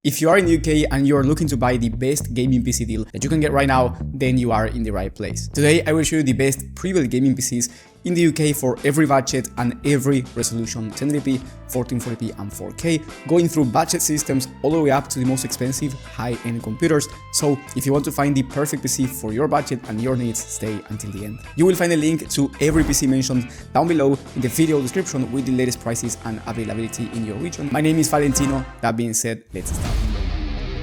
If you are in the UK and you are looking to buy the best gaming PC deal that you can get right now, then you are in the right place. Today I will show you the best pre-built gaming PCs in the UK for every budget and every resolution, 1080p, 1440p and 4K, going through budget systems all the way up to the most expensive high-end computers. So if you want to find the perfect PC for your budget and your needs, stay until the end. You will find a link to every PC mentioned down below in the video description with the latest prices and availability in your region. My name is Valentino. That being said, let's start.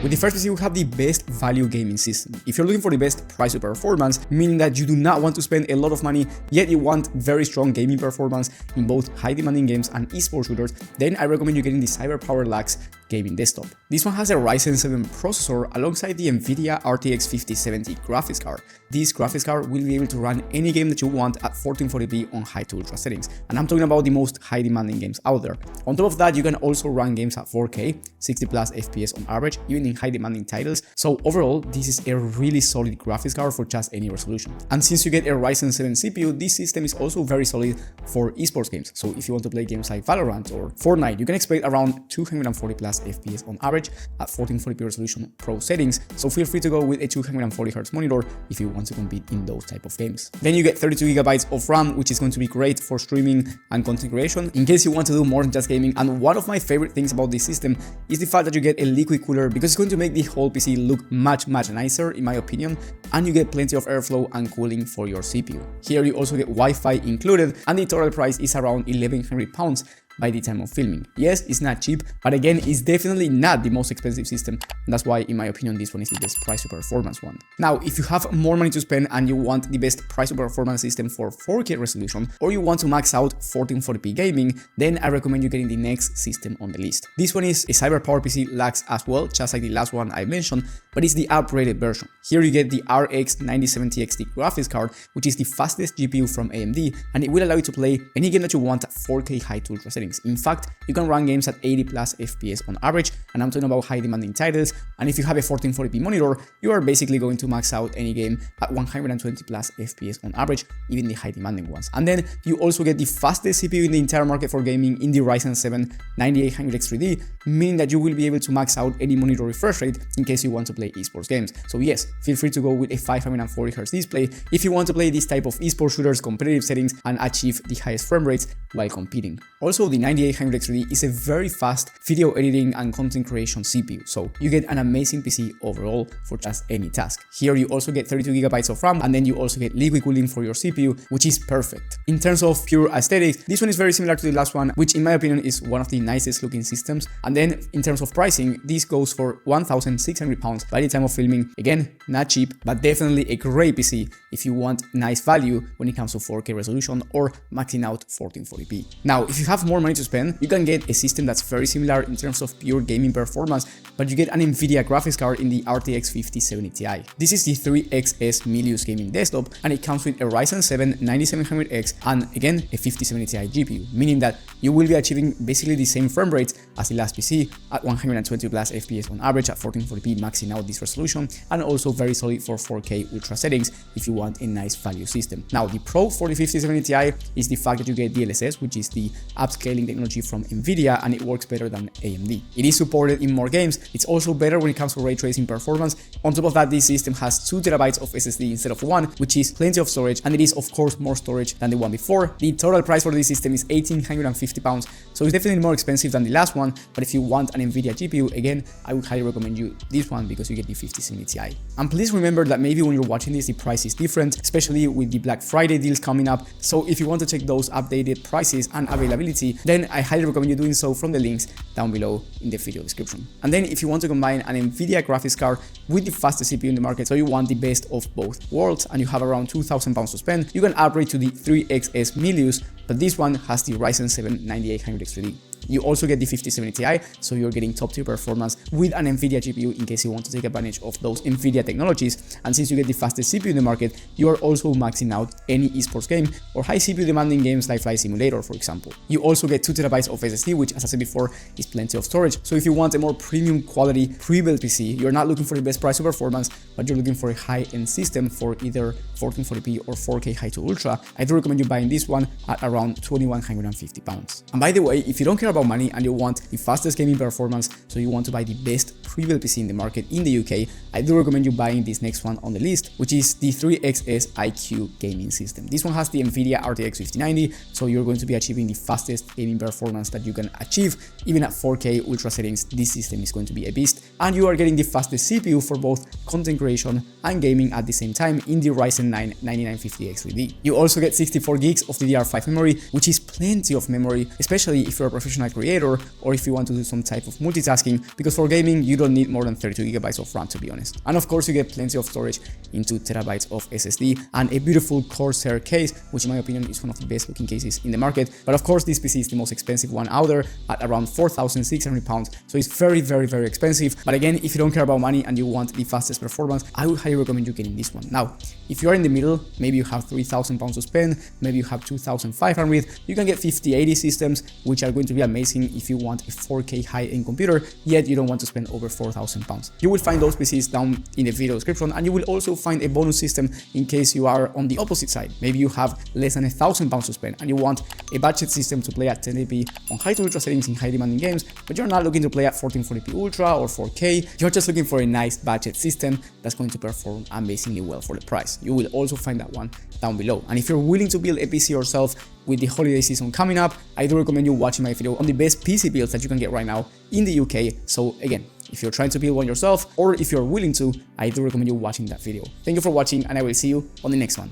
With the first PC, we have the best value gaming system. If you're looking for the best price to performance, meaning that you do not want to spend a lot of money, yet you want very strong gaming performance in both high demanding games and esports shooters, then I recommend you getting the CyberPower Lux gaming desktop. This one has a Ryzen 7 processor alongside the Nvidia RTX 5070 graphics card. This graphics card will be able to run any game that you want at 1440p on high to ultra settings, and I'm talking about the most high demanding games out there. On top of that, you can also run games at 4K, 60 plus FPS on average, even in high demanding titles. So overall, this is a really solid graphics card for just any resolution. And since you get a Ryzen 7 CPU, this system is also very solid for esports games. So if you want to play games like Valorant or Fortnite, you can expect around 240 plus FPS on average at 1440p resolution pro settings. So feel free to go with a 240Hz monitor if you want to compete in those type of games. Then you get 32GB of RAM, which is going to be great for streaming and content creation in case you want to do more than just gaming. And one of my favorite things about this system is the fact that you get a liquid cooler, because it's going to make the whole PC look much nicer in my opinion, and you get plenty of airflow and cooling for your CPU. Here you also get Wi-Fi included, and the total price is around £1,100 by the time of filming. Yes, it's not cheap, but again, it's definitely not the most expensive system, and that's why, in my opinion, this one is the best price to performance one. Now, if you have more money to spend and you want the best price to performance system for 4K resolution, or you want to max out 1440p gaming, then I recommend you getting the next system on the list. This one is a CyberPower PC Lux as well, just like the last one I mentioned, but it's the upgraded version. Here you get the RX 9070 XT graphics card, which is the fastest GPU from AMD, and it will allow you to play any game that you want at 4K high to ultra settings. In fact, you can run games at 80 plus FPS on average, and I'm talking about high demanding titles. And if you have a 1440p monitor, you are basically going to max out any game at 120 plus FPS on average, even the high demanding ones. And then you also get the fastest CPU in the entire market for gaming in the Ryzen 7 9800X3D, meaning that you will be able to max out any monitor refresh rate in case you want to play esports games. So yes, feel free to go with a 540Hz display if you want to play this type of esports shooters, competitive settings, and achieve the highest frame rates while competing. Also, the 9800X3D is a very fast video editing and content creation CPU, so you get an amazing PC overall for just any task. Here you also get 32GB of RAM, and then you also get liquid cooling for your CPU, which is perfect. In terms of pure aesthetics, this one is very similar to the last one, which in my opinion is one of the nicest looking systems. And then in terms of pricing, this goes for £1,600 by the time of filming. Again, not cheap, but definitely a great PC if you want nice value when it comes to 4K resolution or maxing out 1440p. Now, if you have more money to spend, you can get a system that's very similar in terms of pure gaming performance, but you get an Nvidia graphics card in the RTX 5070 Ti. This is the 3XS Milius gaming desktop, and it comes with a Ryzen 7 9700X and again a 5070 Ti GPU, meaning that you will be achieving basically the same frame rates as the last PC at 120 plus FPS on average at 1440p, maxing out this resolution, and also very solid for 4K ultra settings if you want a nice value system. Now, the pro for the 5070 Ti is the fact that you get DLSS, which is the upscaling technology from Nvidia, and it works better than AMD. It is supported in more games. It's also better when it comes to ray tracing performance. On top of that, this system has 2TB of SSD instead of 1, which is plenty of storage, and it is of course more storage than the one before. The total price for this system is £1,850, so it's definitely more expensive than the last one, but if you want an Nvidia GPU, again, I would highly recommend you this one because you get the 5070 Ti. And please remember that maybe when you're watching this, the price is different, especially with the Black Friday deals coming up. So if you want to check those updated prices and availability, then I highly recommend you doing so from the links down below in the video description. And then if you want to combine an Nvidia graphics card with the fastest CPU in the market, so you want the best of both worlds and you have around £2,000 to spend, you can upgrade to the 3XS Milius, but this one has the Ryzen 7 9800X3D. You also get the 5070 Ti, so you're getting top tier performance with an Nvidia GPU in case you want to take advantage of those Nvidia technologies. And since you get the fastest CPU in the market, you are also maxing out any esports game or high CPU demanding games like Flight Simulator, for example. You also get 2TB of SSD, which, as I said before, is plenty of storage. So if you want a more premium quality pre-built PC, you're not looking for the best price to performance, but you're looking for a high-end system for either 1440p or 4K high to ultra, I do recommend you buying this one at around £2,150. And by the way, if you don't care about money and you want the fastest gaming performance, so you want to buy the best pre-built PC in the market in the UK, I do recommend you buying this next one on the list, which is the 3XS iQ gaming system. This one has the Nvidia RTX 5090, so you're going to be achieving the fastest gaming performance that you can achieve. Even at 4K ultra settings, this system is going to be a beast, and you are getting the fastest CPU for both content creation and gaming at the same time in the Ryzen 9 9950X3D. You also get 64 gigs of DDR5 memory, which is plenty of memory, especially if you're a professional creator or if you want to do some type of multitasking, because for gaming you don't need more than 32 gigabytes of RAM, to be honest. And of course you get plenty of storage in 2 terabytes of SSD and a beautiful Corsair case, which in my opinion is one of the best looking cases in the market. But of course this PC is the most expensive one out there at around £4,600, so it's very expensive. But again, if you don't care about money and you want the fastest performance, I would highly recommend you getting this one. Now, if you're in the middle, maybe you have £3,000 to spend, maybe you have 2,500, you can get 5080 systems, which are going to be amazing if you want a 4K high-end computer, yet you don't want to spend over £4,000. You will find those PCs down in the video description, and you will also find a bonus system in case you are on the opposite side. Maybe you have less than £1,000 to spend and you want a budget system to play at 1080p on high to ultra settings in high demanding games, but you're not looking to play at 1440p ultra or 4K, you're just looking for a nice budget system that's going to perform amazingly well for the price. You will also find that one down below. And if you're willing to build a PC yourself with the holiday season coming up, I do recommend you watching my video on the best PC builds that you can get right now in the UK. So again, if you're trying to build one yourself, or if you're willing to, I do recommend you watching that video. Thank you for watching, and I will see you on the next one.